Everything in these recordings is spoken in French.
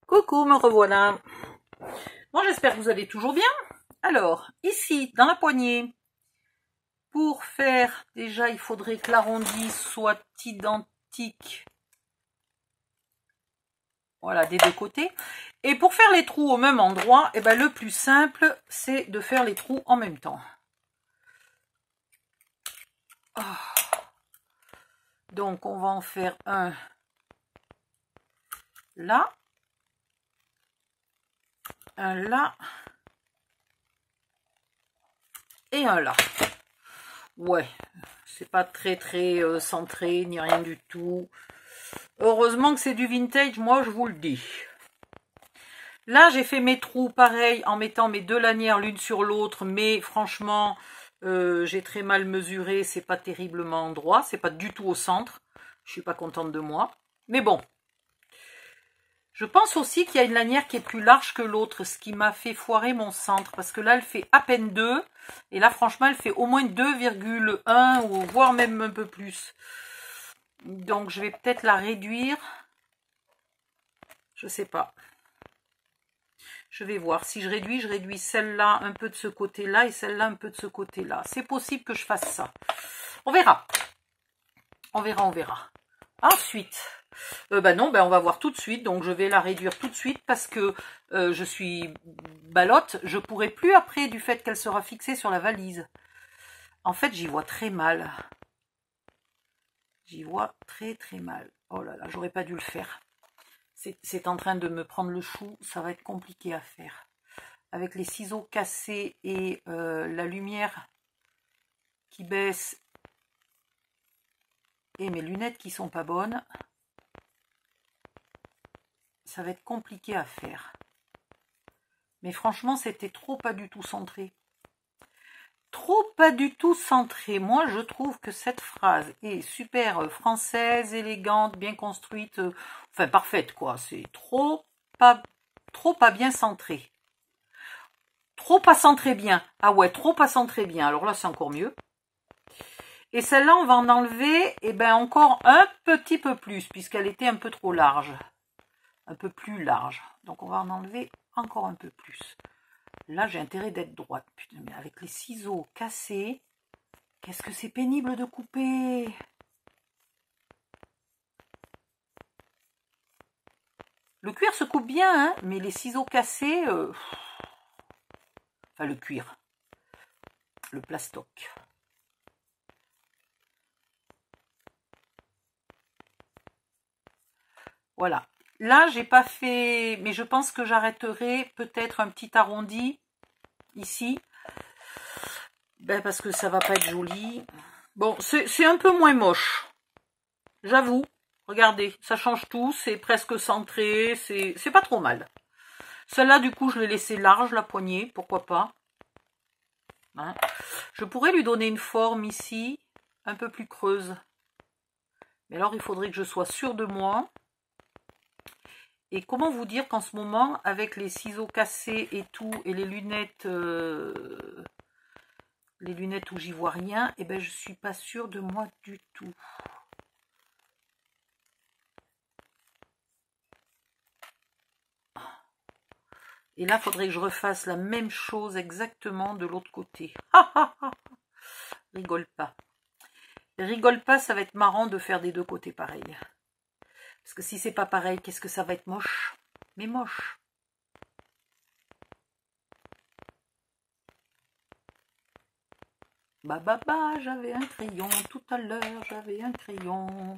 Coucou, me revoilà. Moi, j'espère que vous allez toujours bien. Alors, ici, dans la poignée, pour faire, déjà, il faudrait que l'arrondi soit identique. Voilà, des deux côtés. Et pour faire les trous au même endroit, eh ben, le plus simple, c'est de faire les trous en même temps. Donc, on va en faire un là, un là, et un là. Ouais, c'est pas très centré, ni rien du tout. Heureusement que c'est du vintage, moi je vous le dis. Là, j'ai fait mes trous pareil en mettant mes deux lanières l'une sur l'autre, mais franchement, j'ai très mal mesuré, c'est pas terriblement droit, c'est pas du tout au centre. Je suis pas contente de moi. Mais bon. Je pense aussi qu'il y a une lanière qui est plus large que l'autre, ce qui m'a fait foirer mon centre, parce que là, elle fait à peine 2, et là, franchement, elle fait au moins 2,1, ou voire même un peu plus. Donc, je vais peut-être la réduire. Je sais pas. Je vais voir. Si je réduis celle-là un peu de ce côté-là et celle-là un peu de ce côté-là. C'est possible que je fasse ça. On verra. On verra. Ensuite, on va voir tout de suite. Donc, je vais la réduire tout de suite parce que je suis balotte. Je pourrai plus après du fait qu'elle sera fixée sur la valise. En fait, j'y vois très mal. J'y vois très mal. Oh là là, j'aurais pas dû le faire. C'est en train de me prendre le chou. Ça va être compliqué à faire. Avec les ciseaux cassés et la lumière qui baisse et mes lunettes qui sont pas bonnes, ça va être compliqué à faire. Mais franchement, c'était trop pas du tout centré. Trop pas du tout centré. Moi, je trouve que cette phrase est super française, élégante, bien construite, enfin parfaite quoi. C'est trop pas bien centré. Trop pas centré bien. Ah ouais, trop pas centré bien. Alors là, c'est encore mieux. Et celle-là, on va en enlever encore un petit peu plus, puisqu'elle était un peu trop large. Un peu plus large. Donc, on va en enlever encore un peu plus. Là, j'ai intérêt d'être droite. Putain, mais avec les ciseaux cassés, qu'est-ce que c'est pénible de couper. Le cuir se coupe bien, hein, mais les ciseaux cassés... Enfin, le cuir. Le plastoc. Voilà. Là, j'ai pas fait... Mais je pense que j'arrêterai peut-être un petit arrondi ici. Parce que ça va pas être joli. Bon, c'est un peu moins moche. J'avoue. Regardez, ça change tout. C'est presque centré. C'est pas trop mal. Celle-là, du coup, je l'ai laissée large, la poignée. Pourquoi pas. Hein. Je pourrais lui donner une forme ici, un peu plus creuse. Mais alors, il faudrait que je sois sûre de moi. Et comment vous dire qu'en ce moment, avec les ciseaux cassés et tout, et les lunettes où j'y vois rien, je suis pas sûre de moi du tout. Et là, il faudrait que je refasse la même chose exactement de l'autre côté. Rigole pas. Rigole pas, ça va être marrant de faire des deux côtés pareil. Parce que si c'est pas pareil, qu'est-ce que ça va être moche. Mais moche. J'avais un crayon tout à l'heure, j'avais un crayon.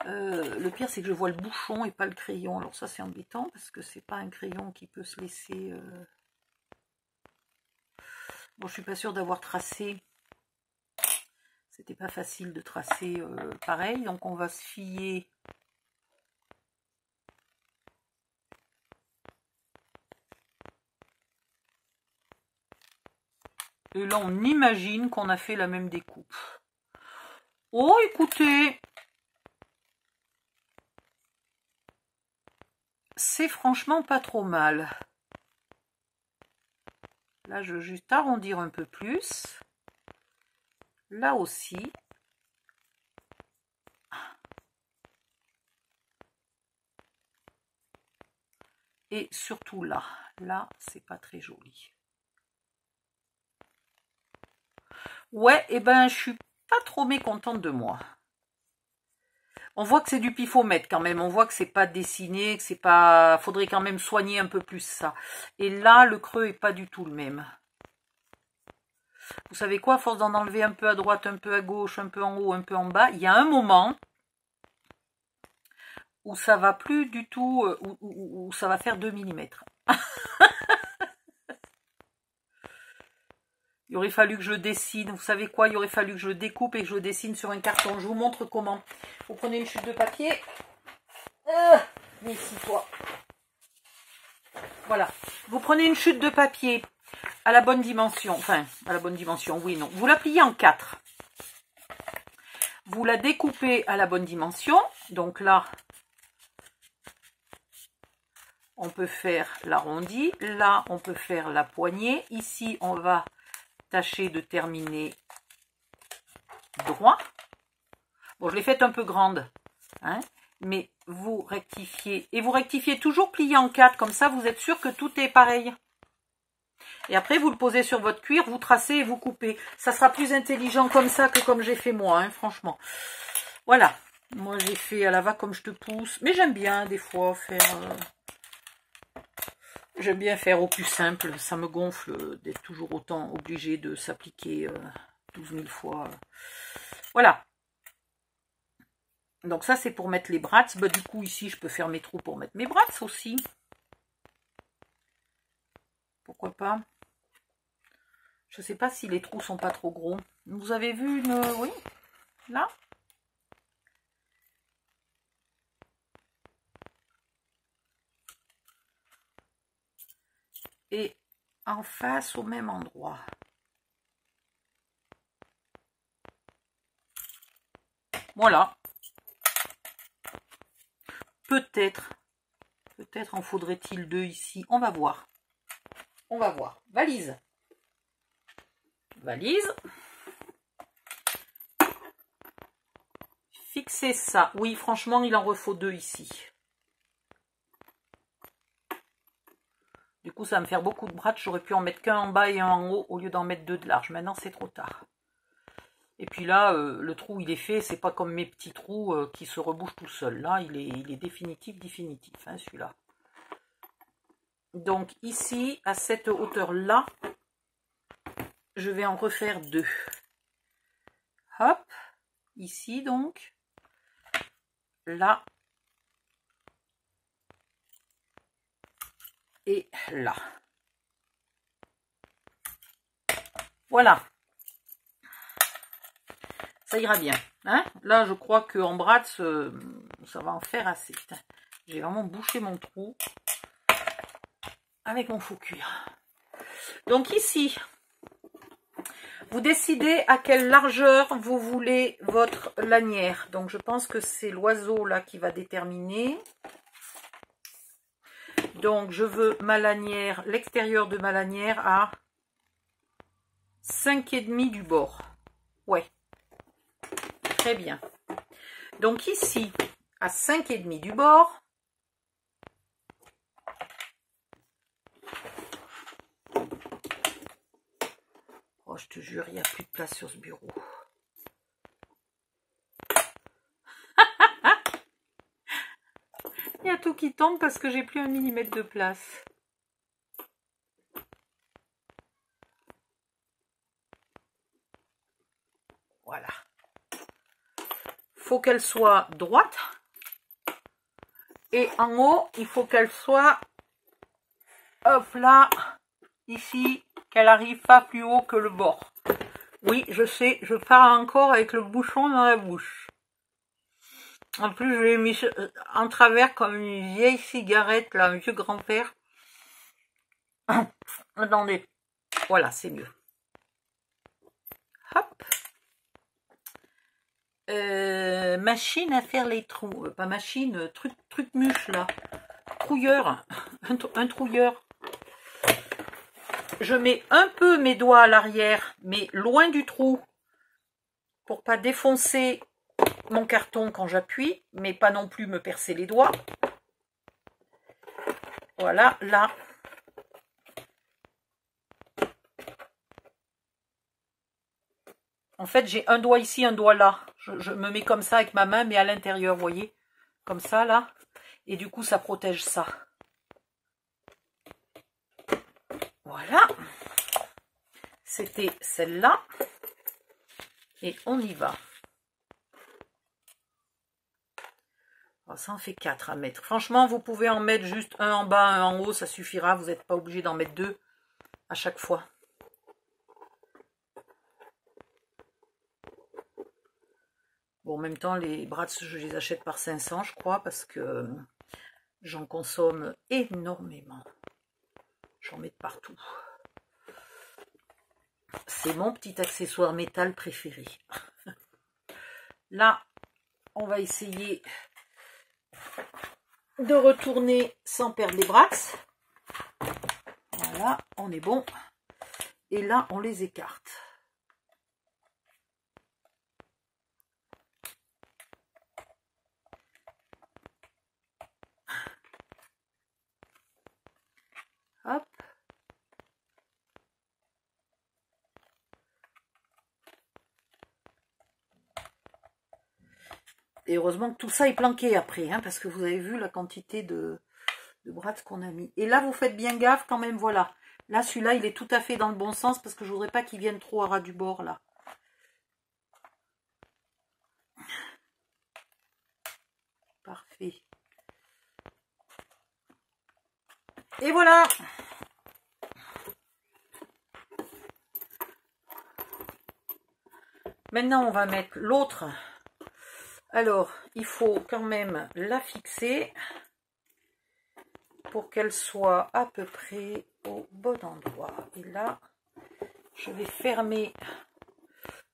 Le pire, c'est que je vois le bouchon et pas le crayon. Alors ça, c'est embêtant parce que c'est pas un crayon qui peut se laisser... Bon, je suis pas sûre d'avoir tracé. C'était pas facile de tracer pareil. Donc, on va se fier... Et là, on imagine qu'on a fait la même découpe. Oh, écoutez, c'est franchement pas trop mal. Là, je veux juste arrondir un peu plus. Là aussi. Et surtout là. Là, c'est pas très joli. Ouais, et ben, je suis pas trop mécontente de moi. On voit que c'est du pifomètre quand même. On voit que c'est pas dessiné, que c'est pas... Faudrait quand même soigner un peu plus ça. Et là, le creux est pas du tout le même. Vous savez quoi, à force d'en enlever un peu à droite, un peu à gauche, un peu en haut, un peu en bas, il y a un moment où ça va plus du tout, où ça va faire 2 mm. Il aurait fallu que je dessine. Vous savez quoi, il aurait fallu que je découpe et que je dessine sur un carton. Je vous montre comment. Vous prenez une chute de papier. Mais ici, toi. Voilà. Vous prenez une chute de papier à la bonne dimension. Enfin, à la bonne dimension, oui, non. Vous la pliez en 4. Vous la découpez à la bonne dimension. Donc là, on peut faire l'arrondi. Là, on peut faire la poignée. Ici, on va tâcher de terminer droit. Bon, je l'ai faite un peu grande, hein, mais vous rectifiez. Et vous rectifiez toujours plié en 4. Comme ça, vous êtes sûr que tout est pareil. Et après, vous le posez sur votre cuir, vous tracez et vous coupez. Ça sera plus intelligent comme ça que comme j'ai fait moi, hein, franchement. Voilà. Moi, j'ai fait à la va comme je te pousse. Mais j'aime bien, des fois, faire... J'aime bien faire au plus simple. Ça me gonfle d'être toujours autant obligé de s'appliquer 12 000 fois. Voilà. Donc ça, c'est pour mettre les brats. Bah, du coup, ici, je peux faire mes trous pour mettre mes brats aussi. Pourquoi pas? Je ne sais pas si les trous sont pas trop gros. Vous avez vu une... Oui, là. Et en face, au même endroit. Voilà. Peut-être en faudrait-il 2 ici. On va voir. On va voir. Valise. Valise. Fixez ça. Oui, franchement, il en refaut 2 ici. Du coup, ça va me faire beaucoup de bras. J'aurais pu en mettre qu'un en bas et un en haut au lieu d'en mettre 2 de large. Maintenant, c'est trop tard. Et puis là, le trou, il est fait. C'est pas comme mes petits trous qui se rebouchent tout seuls. Là, il est définitif, hein, celui-là. Donc ici, à cette hauteur-là, je vais en refaire 2. Hop, ici donc, là, et là. Voilà. Ça ira bien. Hein, là, je crois qu'en bras, ça va en faire assez. J'ai vraiment bouché mon trou avec mon faux cuir. Donc ici, vous décidez à quelle largeur vous voulez votre lanière. Donc je pense que c'est l'oiseau là qui va déterminer. Donc je veux ma lanière, l'extérieur de ma lanière à 5,5 du bord. Ouais. Très bien. Donc ici, à 5,5 du bord, oh, je te jure, il n'y a plus de place sur ce bureau. Il y a tout qui tombe parce que j'ai plus 1 millimètre de place. Voilà. Faut qu'elle soit droite. Et en haut, il faut qu'elle soit, hop là, ici, qu'elle arrive pas plus haut que le bord. Oui, je sais, je parle encore avec le bouchon dans la bouche. En plus, je l'ai mis en travers comme une vieille cigarette, là, un vieux grand-père. Attendez, voilà, c'est mieux. Hop. Machine à faire les trous. Pas machine, truc mûche, là. Trouilleur. Un trouilleur. Je mets un peu mes doigts à l'arrière, mais loin du trou, pour pas défoncer mon carton quand j'appuie, mais pas non plus me percer les doigts. Voilà, là. En fait, j'ai un doigt ici, un doigt là. Je me mets comme ça avec ma main, mais à l'intérieur, vous voyez. Comme ça, là. Et du coup, ça protège ça. Voilà. C'était celle-là. Et on y va. Alors, ça en fait 4 à mettre. Franchement, vous pouvez en mettre juste un en bas, un en haut. Ça suffira. Vous n'êtes pas obligé d'en mettre 2 à chaque fois. Bon, en même temps, les Bratz, je les achète par 500, je crois, parce que j'en consomme énormément. J'en mets de partout. C'est mon petit accessoire métal préféré. Là, on va essayer de retourner sans perdre les Bratz. Voilà, on est bon. Et là, on les écarte. Hop. Et heureusement que tout ça est planqué après, hein, parce que vous avez vu la quantité de Bratz qu'on a mis. Et là, vous faites bien gaffe quand même, voilà. Là, celui-là, il est tout à fait dans le bon sens, parce que je voudrais pas qu'il vienne trop à ras du bord, là. Parfait. Et voilà. Maintenant, on va mettre l'autre. Alors, il faut quand même la fixer pour qu'elle soit à peu près au bon endroit. Et là, je vais fermer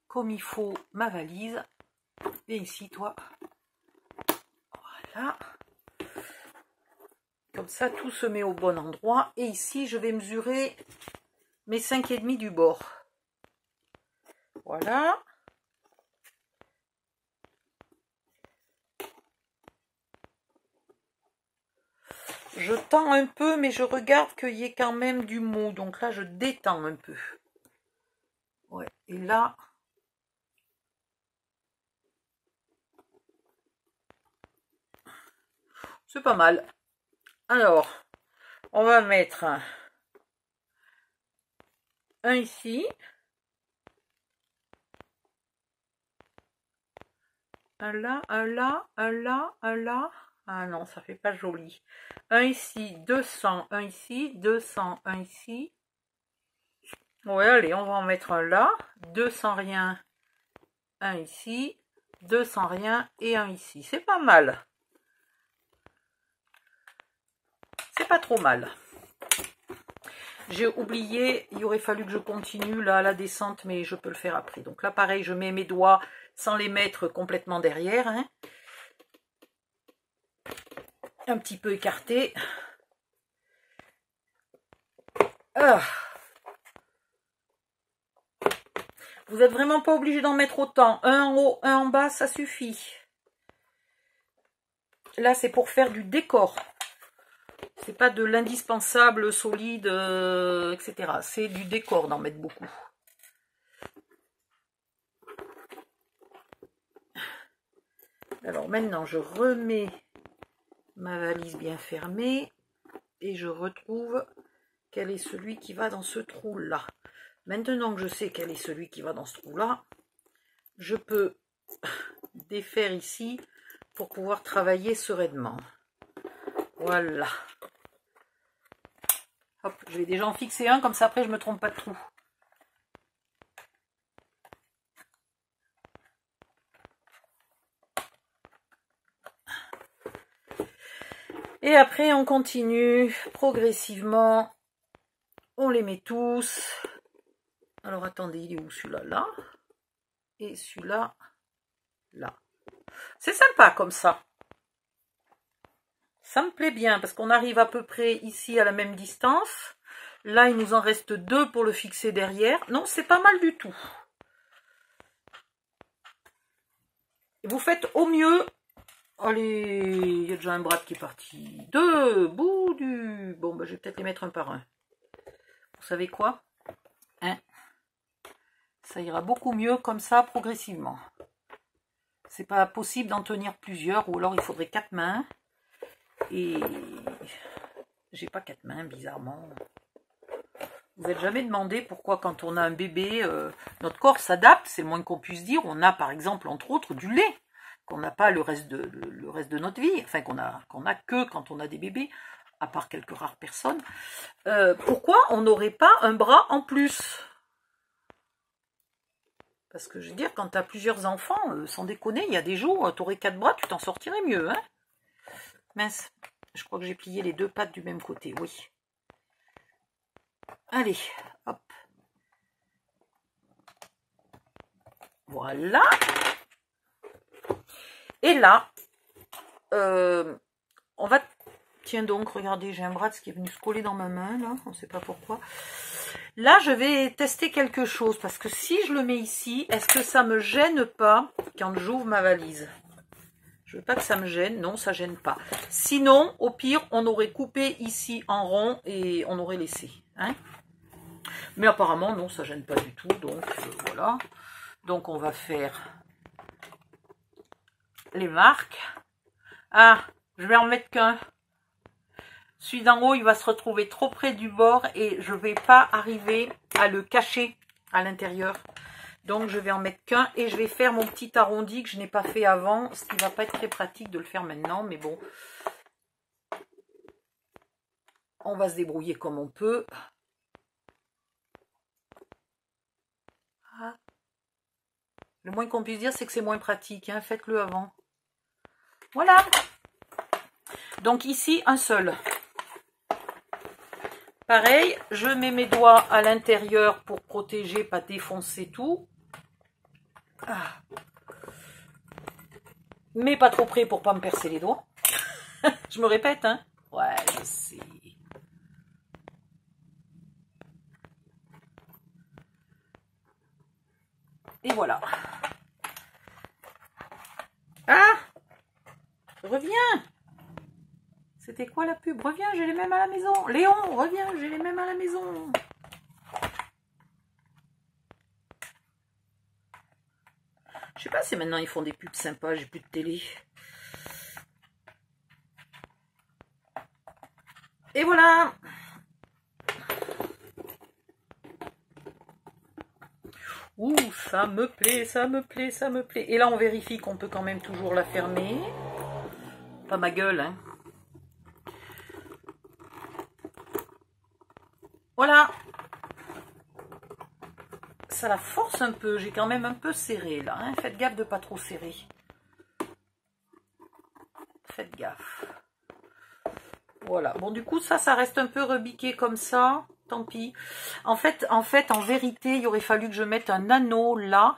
comme il faut ma valise. Et ici, toi. Voilà. Comme ça, tout se met au bon endroit. Et ici, je vais mesurer mes 5,5 du bord. Voilà. Je tends un peu, mais je regarde qu'il y ait quand même du mou. Donc là, je détends un peu. Ouais, et là... c'est pas mal. Alors, on va mettre un ici. Un là, un là, un là, un là. Ah non, ça fait pas joli. Un ici, 200, un ici, 200, un ici. Ouais, allez, on va en mettre un là. 200 rien, un ici. 200 rien et un ici. C'est pas mal. C'est pas trop mal. J'ai oublié, il aurait fallu que je continue là la descente, mais je peux le faire après. Donc là, pareil, je mets mes doigts sans les mettre complètement derrière. Hein. Un petit peu écarté. Ah. Vous n'êtes vraiment pas obligé d'en mettre autant. Un en haut, un en bas, ça suffit. Là, c'est pour faire du décor. C'est pas de l'indispensable solide, etc. C'est du décor d'en mettre beaucoup. Alors maintenant, je remets ma valise bien fermée et je retrouve quel est celui qui va dans ce trou-là. Maintenant que je sais quel est celui qui va dans ce trou-là, je peux défaire ici pour pouvoir travailler sereinement. Voilà. Hop, je vais déjà en fixer un, comme ça après je ne me trompe pas de trou. Et après on continue progressivement. On les met tous. Alors attendez, il est où celui-là? Là. Et celui-là, là. C'est sympa comme ça. Ça me plaît bien parce qu'on arrive à peu près ici à la même distance. Là, il nous en reste 2 pour le fixer derrière. Non, c'est pas mal du tout. Et vous faites au mieux. Allez, il y a déjà un bras qui est parti. Debout, du... Bon, bah, je vais peut-être les mettre un par un. Vous savez quoi, hein? Ça ira beaucoup mieux comme ça, progressivement. C'est pas possible d'en tenir plusieurs, ou alors il faudrait 4 mains. Et j'ai pas 4 mains, bizarrement. Vous n'êtes jamais demandé pourquoi quand on a un bébé, notre corps s'adapte, c'est le moins qu'on puisse dire. On a par exemple, entre autres, du lait, qu'on n'a pas le reste de notre vie, enfin qu'on a que quand on a des bébés, à part quelques rares personnes. Pourquoi on n'aurait pas un bras en plus? Parce que je veux dire, quand tu as plusieurs enfants, sans déconner, il y a des jours, tu aurais 4 bras, tu t'en sortirais mieux, hein? Mince, je crois que j'ai plié les 2 pattes du même côté, oui. Allez, hop. Voilà. Et là, on va... Tiens donc, regardez, j'ai un bras qui est venu se coller dans ma main, là, on ne sait pas pourquoi. Là, je vais tester quelque chose, parce que si je le mets ici, est-ce que ça me gêne pas quand j'ouvre ma valise? Je veux pas que ça me gêne, non, ça gêne pas. Sinon, au pire, on aurait coupé ici en rond et on aurait laissé, hein. Mais apparemment, non, ça gêne pas du tout, donc voilà. Donc, on va faire les marques. Ah, je vais en mettre qu'un. Celui d'en haut, il va se retrouver trop près du bord et je ne vais pas arriver à le cacher à l'intérieur. Donc, je vais en mettre qu'un et je vais faire mon petit arrondi que je n'ai pas fait avant, ce qui ne va pas être très pratique de le faire maintenant, mais bon. On va se débrouiller comme on peut. Le moins qu'on puisse dire, c'est que c'est moins pratique, hein. Faites-le avant. Voilà. Donc ici, un seul. Pareil, je mets mes doigts à l'intérieur pour protéger, pas défoncer tout. Ah. Mais pas trop près pour pas me percer les doigts. Je me répète, hein. Ouais, je sais. Et voilà. Ah! Reviens! C'était quoi la pub? Reviens, j'ai les mêmes à la maison. Léon, reviens, j'ai les mêmes à la maison. Je sais pas si maintenant ils font des pubs sympas, j'ai plus de télé. Et voilà! Ouh, ça me plaît, ça me plaît, ça me plaît. Et là, on vérifie qu'on peut quand même toujours la fermer. Pas ma gueule, hein. Voilà. Ça la force un peu. J'ai quand même un peu serré, là. Hein. Faites gaffe de pas trop serrer. Faites gaffe. Voilà. Bon, du coup, ça reste un peu rebiqué comme ça. Tant pis. En fait, en vérité, il aurait fallu que je mette un anneau là.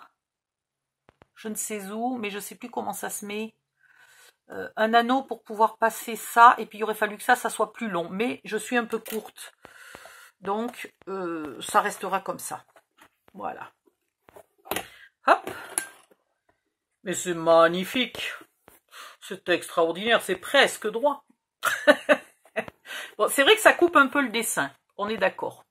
Je ne sais où, mais je ne sais plus comment ça se met. Un anneau pour pouvoir passer ça. Et puis, il aurait fallu que ça soit plus long. Mais je suis un peu courte. Donc, ça restera comme ça. Voilà. Hop. Mais c'est magnifique. C'est extraordinaire. C'est presque droit. Bon, c'est vrai que ça coupe un peu le dessin. On est d'accord.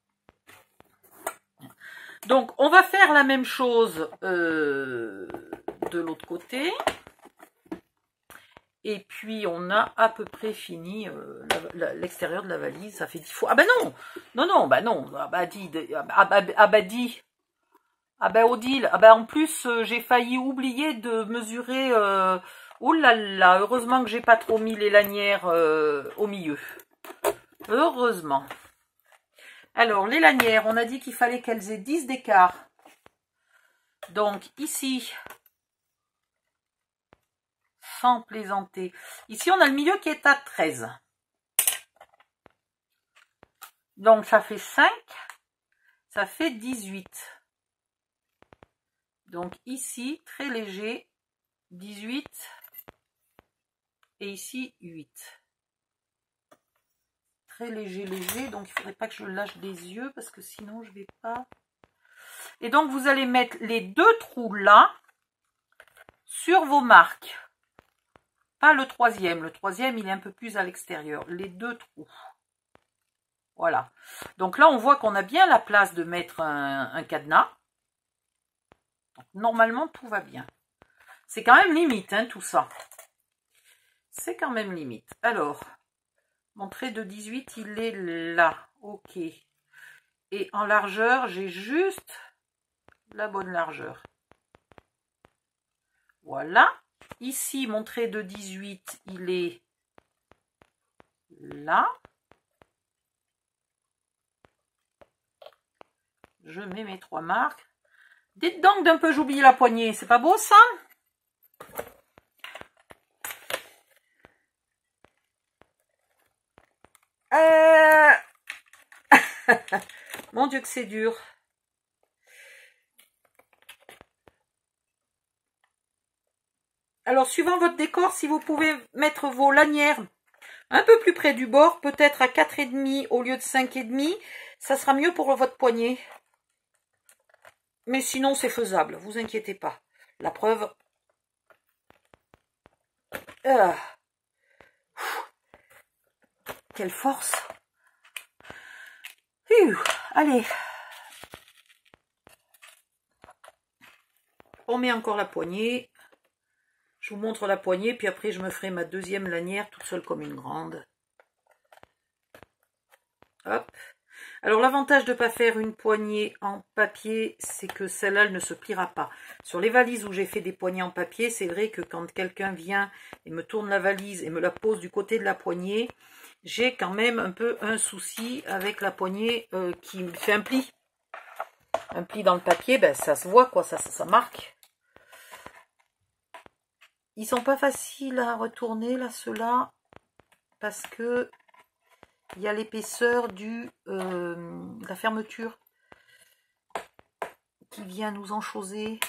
Donc, on va faire la même chose de l'autre côté. Et puis, on a à peu près fini l'extérieur de la valise. Ça fait 10 fois. Ah ben non! Non, bah non. Ah bah dit. Ah ben Odile. Ah ben en plus, j'ai failli oublier de mesurer... oh là là, heureusement que j'ai pas trop mis les lanières au milieu. Heureusement. Alors, les lanières, on a dit qu'il fallait qu'elles aient 10 d'écart. Donc, ici, sans plaisanter. Ici, on a le milieu qui est à 13. Donc, ça fait 5. Ça fait 18. Donc, ici, très léger, 18. Et ici, 8. Très léger, donc il ne faudrait pas que je lâche des yeux parce que sinon je ne vais pas. Et donc vous allez mettre les 2 trous là sur vos marques. Pas le troisième. Le troisième, il est un peu plus à l'extérieur. Les 2 trous. Voilà. Donc là, on voit qu'on a bien la place de mettre un cadenas. Donc, normalement, tout va bien. C'est quand même limite, hein, tout ça. C'est quand même limite. Alors, mon trait de 18, il est là. Ok. Et en largeur, j'ai juste la bonne largeur. Voilà. Ici, mon trait de 18, il est là. Je mets mes 3 marques. Dites donc d'un peu, j'oublie la poignée. C'est pas beau, ça? Mon Dieu que c'est dur. Alors, suivant votre décor, si vous pouvez mettre vos lanières un peu plus près du bord, peut-être à 4,5 au lieu de 5,5, ça sera mieux pour votre poignet. Mais sinon, c'est faisable, vous inquiétez pas. La preuve. Quelle force. Allez. On met encore la poignée. Je vous montre la poignée, puis après je me ferai ma deuxième lanière toute seule comme une grande. Hop. Alors l'avantage de ne pas faire une poignée en papier, c'est que celle-là, elle ne se pliera pas. Sur les valises où j'ai fait des poignées en papier, c'est vrai que quand quelqu'un vient et me tourne la valise et me la pose du côté de la poignée, j'ai quand même un peu un souci avec la poignée qui me fait un pli. Un pli dans le papier, ben ça se voit quoi, ça marque. Ils sont pas faciles à retourner là, ceux-là, parce que il y a l'épaisseur de la fermeture qui vient nous enchoser.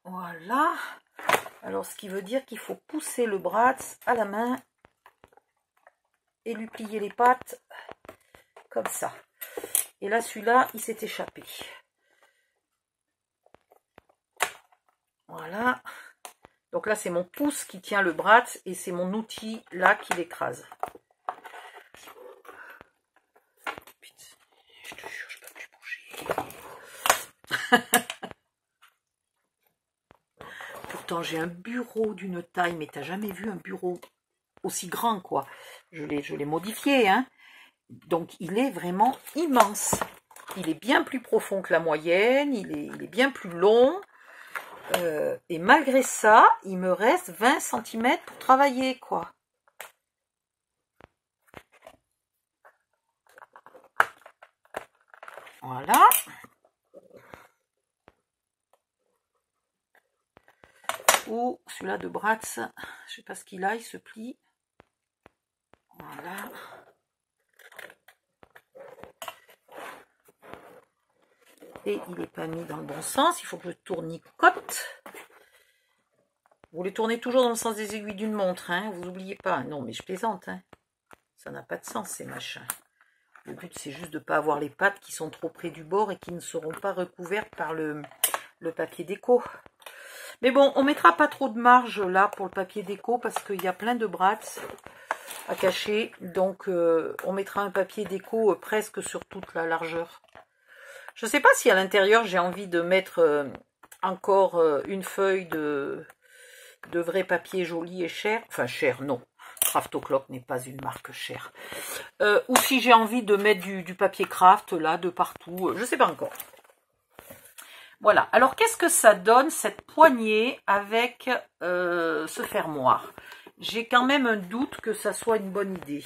Voilà. Alors, ce qui veut dire qu'il faut pousser le bras à la main et lui plier les pattes comme ça. Et là, celui-là, il s'est échappé. Voilà. Donc là, c'est mon pouce qui tient le bras et c'est mon outil là qui l'écrase. Je te jure, je peux plus bouger. Pourtant, j'ai un bureau d'une taille, mais t'as jamais vu un bureau aussi grand, quoi. Je l'ai modifié, hein. Donc, il est vraiment immense. Il est bien plus profond que la moyenne, il est bien plus long. Et malgré ça, il me reste 20 cm pour travailler, quoi. Voilà. Ou celui-là de Bratz, je sais pas ce qu'il a, il se plie. Voilà. Et il n'est pas mis dans le bon sens, il faut que je tournicote. Vous les tournez toujours dans le sens des aiguilles d'une montre, hein, vous n'oubliez pas. Non, mais je plaisante, hein. Ça n'a pas de sens, ces machins. Le but, c'est juste de ne pas avoir les pattes qui sont trop près du bord et qui ne seront pas recouvertes par le papier déco. Mais bon, on ne mettra pas trop de marge là pour le papier déco parce qu'il y a plein de bras à cacher. Donc, on mettra un papier déco presque sur toute la largeur. Je ne sais pas si à l'intérieur, j'ai envie de mettre encore une feuille de vrai papier joli et cher. Enfin, cher, non. Craft O'Clock n'est pas une marque chère. Ou si j'ai envie de mettre du papier craft là, de partout. Je ne sais pas encore. Voilà. Alors, qu'est-ce que ça donne, cette poignée avec ce fermoir? J'ai quand même un doute que ça soit une bonne idée.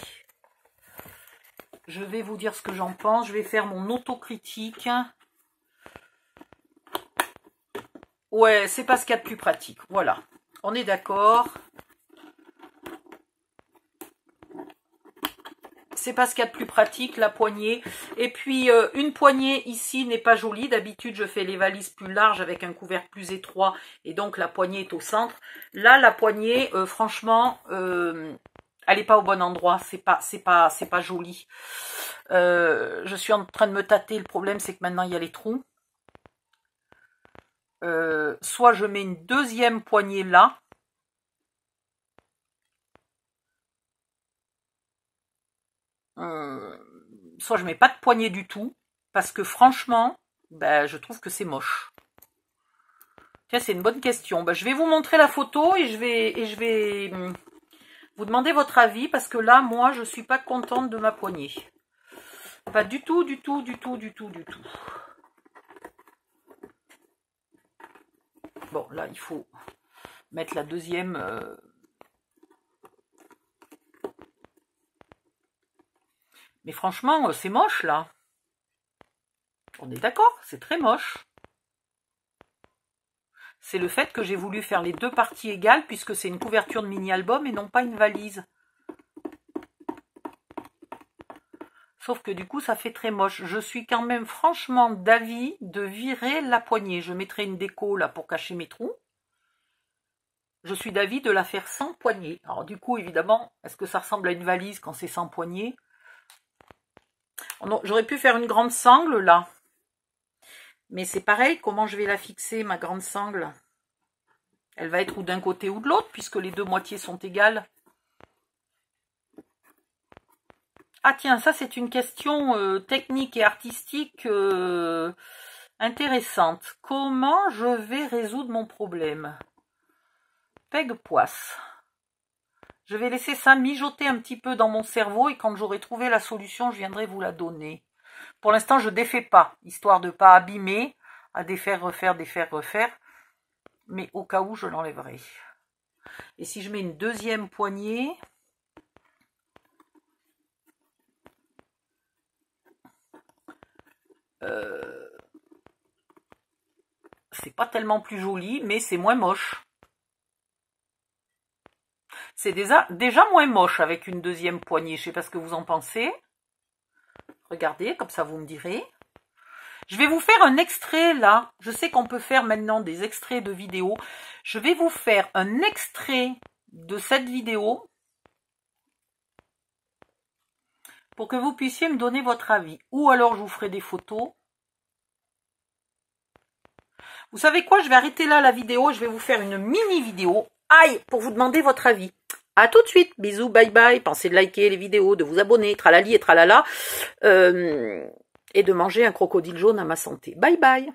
Je vais vous dire ce que j'en pense. Je vais faire mon autocritique. Ouais, c'est pas ce qu'il y a de plus pratique. Voilà. On est d'accord. C'est pas ce qu'il y a de plus pratique, la poignée. Et puis, une poignée ici n'est pas jolie. D'habitude, je fais les valises plus larges avec un couvercle plus étroit. Et donc, la poignée est au centre. Là, la poignée, franchement, elle n'est pas au bon endroit. C'est pas joli. Je suis en train de me tâter. Le problème, c'est que maintenant, il y a les trous. Soit je mets une deuxième poignée là. soit je mets pas de poignée du tout, parce que franchement, ben, je trouve que c'est moche. Tiens, c'est une bonne question. Ben, je vais vous montrer la photo et je vais vous demander votre avis, parce que là, moi, je suis pas contente de ma poignée. Pas du tout, du tout, du tout, du tout, du tout. Bon, là, il faut mettre la deuxième... Mais franchement, c'est moche, là. On est d'accord, c'est très moche. C'est le fait que j'ai voulu faire les deux parties égales, puisque c'est une couverture de mini-album et non pas une valise. Sauf que du coup, ça fait très moche. Je suis quand même franchement d'avis de virer la poignée. Je mettrai une déco là pour cacher mes trous. Je suis d'avis de la faire sans poignée. Alors du coup, évidemment, est-ce que ça ressemble à une valise quand c'est sans poignée? J'aurais pu faire une grande sangle là. Mais c'est pareil, comment je vais la fixer, ma grande sangle? Elle va être ou d'un côté ou de l'autre, puisque les deux moitiés sont égales. Ah tiens, ça c'est une question technique et artistique intéressante. Comment je vais résoudre mon problème? Peg poisse. Je vais laisser ça mijoter un petit peu dans mon cerveau et quand j'aurai trouvé la solution, je viendrai vous la donner. Pour l'instant, je ne défais pas, histoire de ne pas abîmer, à défaire, refaire, défaire, refaire. Mais au cas où, je l'enlèverai. Et si je mets une deuxième poignée... c'est pas tellement plus joli, mais c'est moins moche. C'est déjà moins moche avec une deuxième poignée. Je ne sais pas ce que vous en pensez. Regardez, comme ça vous me direz. Je vais vous faire un extrait là. Je sais qu'on peut faire maintenant des extraits de vidéos. Je vais vous faire un extrait de cette vidéo pour que vous puissiez me donner votre avis. Ou alors je vous ferai des photos. Vous savez quoi? Je vais arrêter là la vidéo. Je vais vous faire une mini vidéo. Aïe, pour vous demander votre avis. A tout de suite. Bisous, bye bye. Pensez de liker les vidéos, de vous abonner, tralali et tralala. Et de manger un crocodile jaune à ma santé. Bye bye.